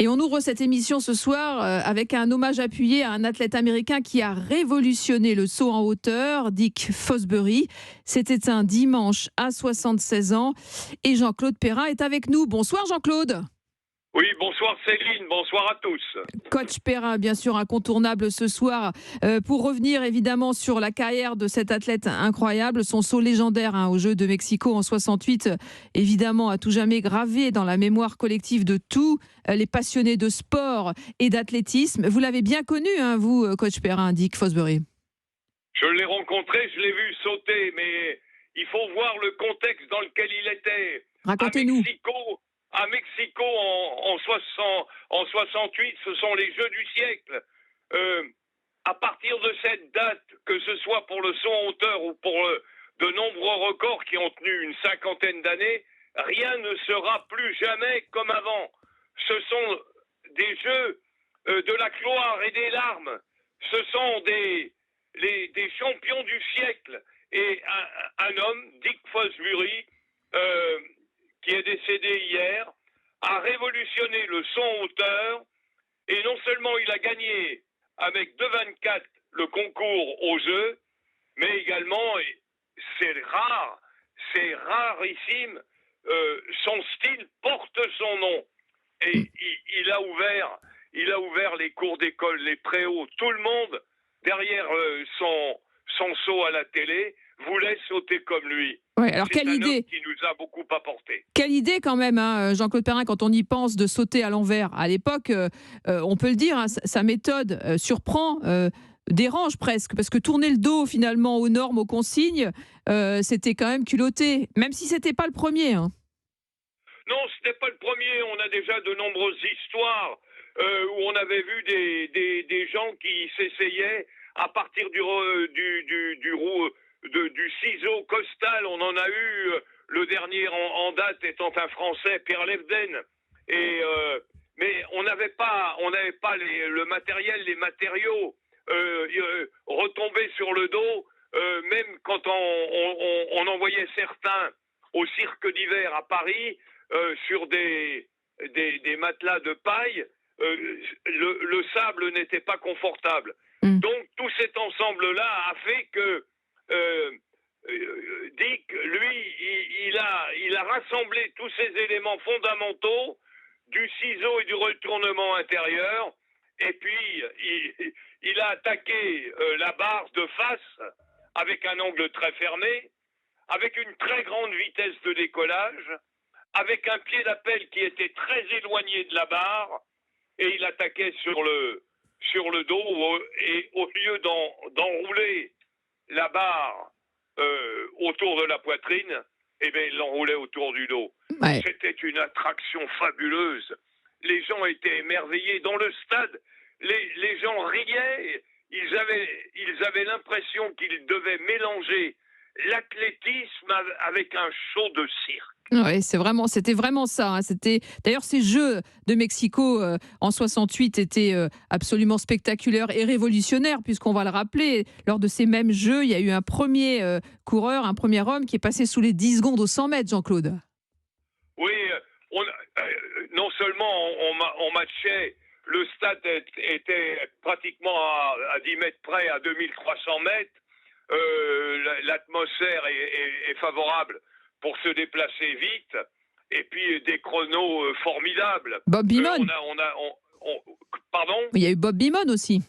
Et on ouvre cette émission ce soir avec un hommage appuyé à un athlète américain qui a révolutionné le saut en hauteur, Dick Fosbury. C'était un dimanche à 76 ans. Et Jean-Claude Perrin est avec nous. Bonsoir Jean-Claude. Oui, bonsoir Céline, bonsoir à tous. Coach Perrin, bien sûr, incontournable ce soir, pour revenir évidemment sur la carrière de cet athlète incroyable, son saut légendaire aux Jeux de Mexico en 68, évidemment à tout jamais gravé dans la mémoire collective de tous les passionnés de sport et d'athlétisme. Vous l'avez bien connu, vous, Coach Perrin, Dick Fosbury. Je l'ai rencontré, je l'ai vu sauter, mais il faut voir le contexte dans lequel il était. Racontez-nous. À Mexico, en 68, ce sont les Jeux du siècle. À partir de cette date, que ce soit pour le saut en hauteur ou pour de nombreux records qui ont tenu une cinquantaine d'années, rien ne sera plus jamais comme avant. Ce sont des Jeux de la gloire et des larmes. Ce sont des champions du siècle. Et un homme, Dick Fosbury, qui est décédé hier, a révolutionné le saut en hauteur, et non seulement il a gagné avec 2,24 le concours aux Jeux, mais également, c'est rarissime, son style porte son nom. Et il a ouvert les cours d'école, les préaux, tout le monde, derrière son saut à la télé, voulait sauter comme lui. Ouais, alors quelle idée qui nous a beaucoup apporté. Quelle idée quand même, Jean-Claude Perrin, quand on y pense, de sauter à l'envers. À l'époque, on peut le dire, sa méthode surprend, dérange presque, parce que tourner le dos finalement aux normes, aux consignes, c'était quand même culotté, même si c'était pas le premier. Non, c'était pas le premier. On a déjà de nombreuses histoires où on avait vu des gens qui s'essayaient à partir du ciseau costal. On en a eu le dernier en date étant un Français, Pierre Levden. Mais on n'avait pas le matériel, les matériaux retombés sur le dos. Même quand on envoyait certains au cirque d'hiver à Paris sur des matelas de paille, le sable n'était pas confortable. Donc tout cet ensemble-là a fait que Dick, lui, il a rassemblé tous ces éléments fondamentaux du ciseau et du retournement intérieur, et puis il a attaqué la barre de face avec un angle très fermé, avec une très grande vitesse de décollage, avec un pied d'appel qui était très éloigné de la barre, et il attaquait sur le dos, et au lieu d'enrouler la barre autour de la poitrine, eh bien, il l'enroulait autour du dos. Ouais. C'était une attraction fabuleuse. Les gens étaient émerveillés. Dans le stade, les gens riaient. Ils avaient l'impression qu'ils devaient mélanger l'athlétisme avec un show de cirque. Oui, c'était vraiment ça. D'ailleurs, ces Jeux de Mexico en 68 étaient absolument spectaculaires et révolutionnaires, puisqu'on va le rappeler, lors de ces mêmes Jeux, il y a eu un premier coureur, un premier homme qui est passé sous les 10 secondes aux 100 mètres, Jean-Claude. Oui, non seulement on matchait, le stade était pratiquement à 10 mètres près, à 2300 mètres, l'atmosphère est favorable pour se déplacer vite, et puis des chronos formidables. Bob Beamon. Pardon ? Il y a eu Bob Beamon aussi.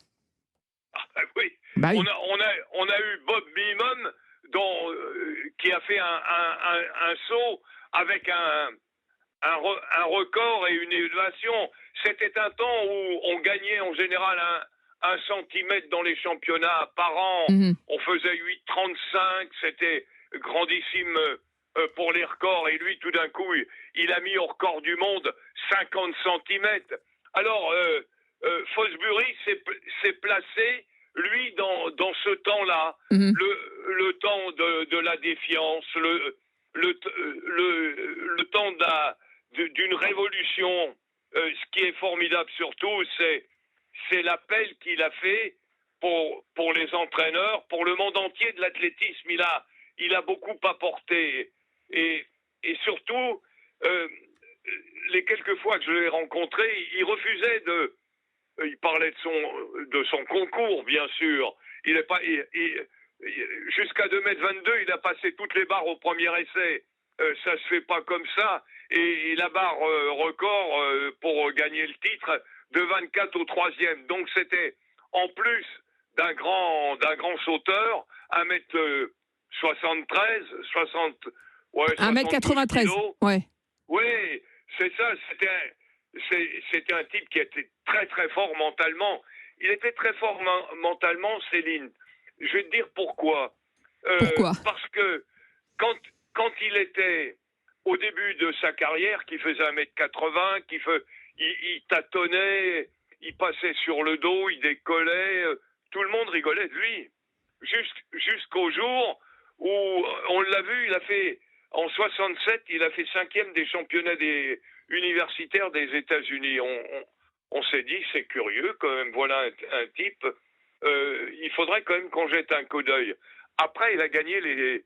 Ah, oui. Bah oui. On a eu Bob Beamon qui a fait un saut avec un record et une élévation. C'était un temps où on gagnait en général un centimètre dans les championnats par an. On faisait 8,35, c'était grandissime pour les records, et lui tout d'un coup il a mis au record du monde 50 centimètres. Alors Fosbury s'est placé lui dans ce temps-là, le temps de la défiance, le temps d'une révolution. Ce qui est formidable surtout, c'est l'appel qu'il a fait pour les entraîneurs, pour le monde entier de l'athlétisme. Il a beaucoup apporté, et surtout les quelques fois que je l'ai rencontré, il refusait il parlait de son concours, bien sûr. Il est pas, jusqu'à 2,22 m, il a passé toutes les barres au premier essai. Ça se fait pas comme ça. Et la barre record pour gagner le titre de 24 au troisième. Donc c'était en plus d'un grand sauteur, 1m73, 60, ouais, 1m93. kilos. Ouais. Oui, c'est ça. C'était un type qui était très très fort mentalement. Il était très fort mentalement, Céline. Je vais te dire pourquoi. Pourquoi? Parce que quand il était au début de sa carrière, qui faisait 1m80, il tâtonnait, il passait sur le dos, il décollait, tout le monde rigolait de lui. Jusqu'au jour où on l'a vu, en 67, il a fait 5e des championnats universitaires des États-Unis. On s'est dit, c'est curieux quand même, voilà un type. Il faudrait quand même qu'on jette un coup d'œil. Après, il a gagné les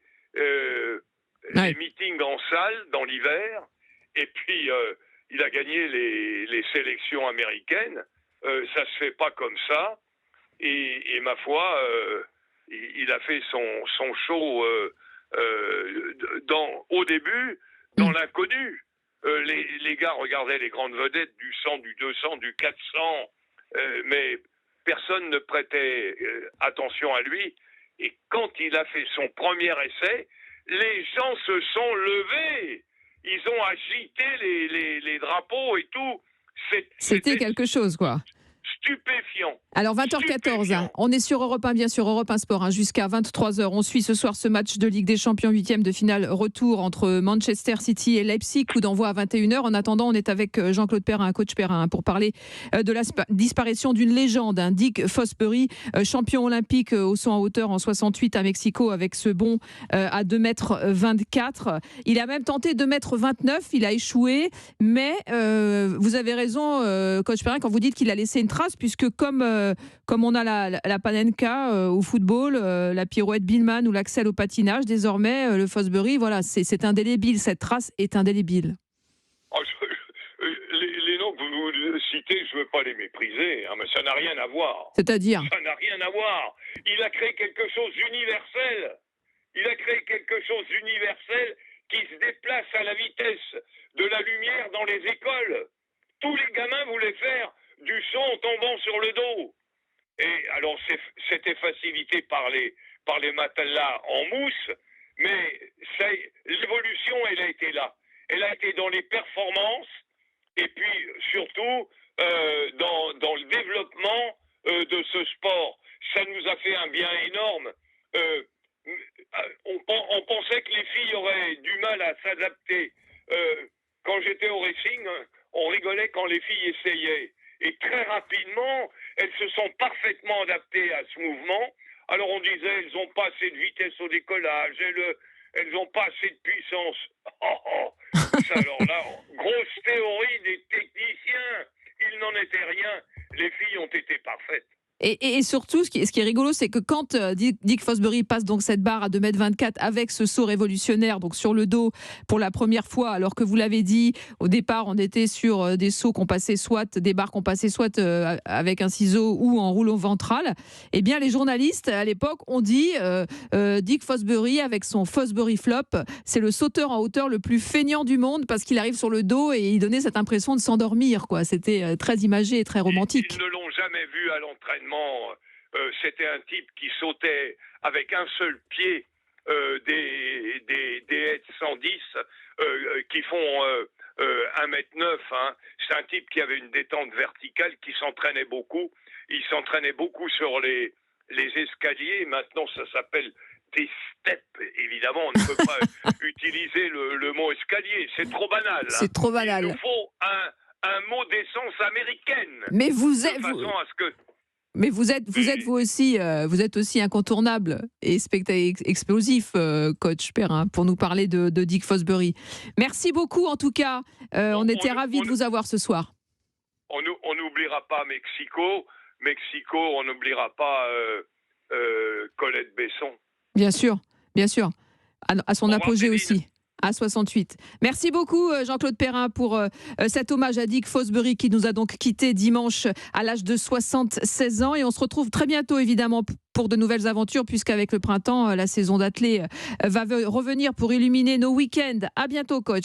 meetings en salle dans l'hiver, et puis il a gagné les sélections américaines. Ça se fait pas comme ça, et ma foi, il a fait son show au début dans l'inconnu. Les gars regardaient les grandes vedettes du 100, du 200, du 400, mais personne ne prêtait attention à lui. Et quand il a fait son premier essai, les gens se sont levés. Ils ont agité les drapeaux et tout. C'était quelque chose, quoi. Stupéfiant. Alors 20h14, on est sur Europe 1, bien sûr, Europe 1 Sport, jusqu'à 23h. On suit ce soir ce match de Ligue des Champions, 8e de finale retour entre Manchester City et Leipzig, coup d'envoi à 21h. En attendant, on est avec Jean-Claude Perrin, coach Perrin, pour parler de la disparition d'une légende, Dick Fosbury, champion olympique au saut en hauteur en 68 à Mexico avec ce bond à 2,24 m. Il a même tenté 2,29 m, il a échoué, mais vous avez raison, coach Perrin, quand vous dites qu'il a laissé une trace, puisque comme on a la panenka au football, la pirouette Billman ou l'axel au patinage, désormais le Fosbury, voilà, c'est indélébile, cette trace est indélébile. Oh, les noms que vous citez, je ne veux pas les mépriser, hein, mais ça n'a rien à voir. C'est-à-dire? Ça n'a rien à voir. Il a créé quelque chose d'universel. Il a créé quelque chose d'universel qui se déplace à la vitesse de la lumière dans les écoles. Tous les gamins voulaient faire du son en tombant sur le dos. Et alors c'était facilité par les matelas en mousse, mais l'évolution, elle a été là. Elle a été dans les performances et puis surtout dans le développement de ce sport. Ça nous a fait un bien énorme. On pensait que les filles auraient du mal à s'adapter. Quand j'étais au racing, on rigolait quand les filles essayaient. Et très rapidement, elles se sont parfaitement adaptées à ce mouvement. Alors on disait, elles n'ont pas assez de vitesse au décollage, elles n'ont pas assez de puissance. Alors là, grosse théorie des techniciens. Il n'en était rien. Les filles ont été parfaites. Et surtout, ce qui est rigolo, c'est que quand Dick Fosbury passe donc cette barre à 2,24 m avec ce saut révolutionnaire, donc sur le dos pour la première fois, alors que vous l'avez dit, au départ, on était sur des sauts qu'on passait des barres qu'on passait soit avec un ciseau ou en rouleau ventral. Eh bien, les journalistes à l'époque ont dit Dick Fosbury avec son Fosbury Flop, c'est le sauteur en hauteur le plus feignant du monde parce qu'il arrive sur le dos et il donnait cette impression de s'endormir, quoi. C'était très imagé et très romantique. Ils ne l'ont jamais vu à l'entraînement. C'était un type qui sautait avec un seul pied des haies 110 qui font 1,9 m. Hein. C'est un type qui avait une détente verticale, qui s'entraînait beaucoup. Il s'entraînait beaucoup sur les escaliers. Maintenant, ça s'appelle des steps. Évidemment, on ne peut pas utiliser le mot escalier. C'est trop banal. C'est trop banal. Il nous faut un mot d'essence américaine. Mais vous êtes... De façon à ce que... Mais vous êtes vous aussi incontournable et explosif, coach Perrin, pour nous parler de Dick Fosbury. Merci beaucoup en tout cas. On était ravis de vous avoir ce soir. On n'oubliera pas Mexico, on n'oubliera pas Colette Besson. Bien sûr, à son apogée aussi. À 68. Merci beaucoup Jean-Claude Perrin pour cet hommage à Dick Fosbury qui nous a donc quitté dimanche à l'âge de 76 ans. Et on se retrouve très bientôt évidemment pour de nouvelles aventures, puisqu'avec le printemps, la saison d'athlée va revenir pour illuminer nos week-ends. À bientôt coach.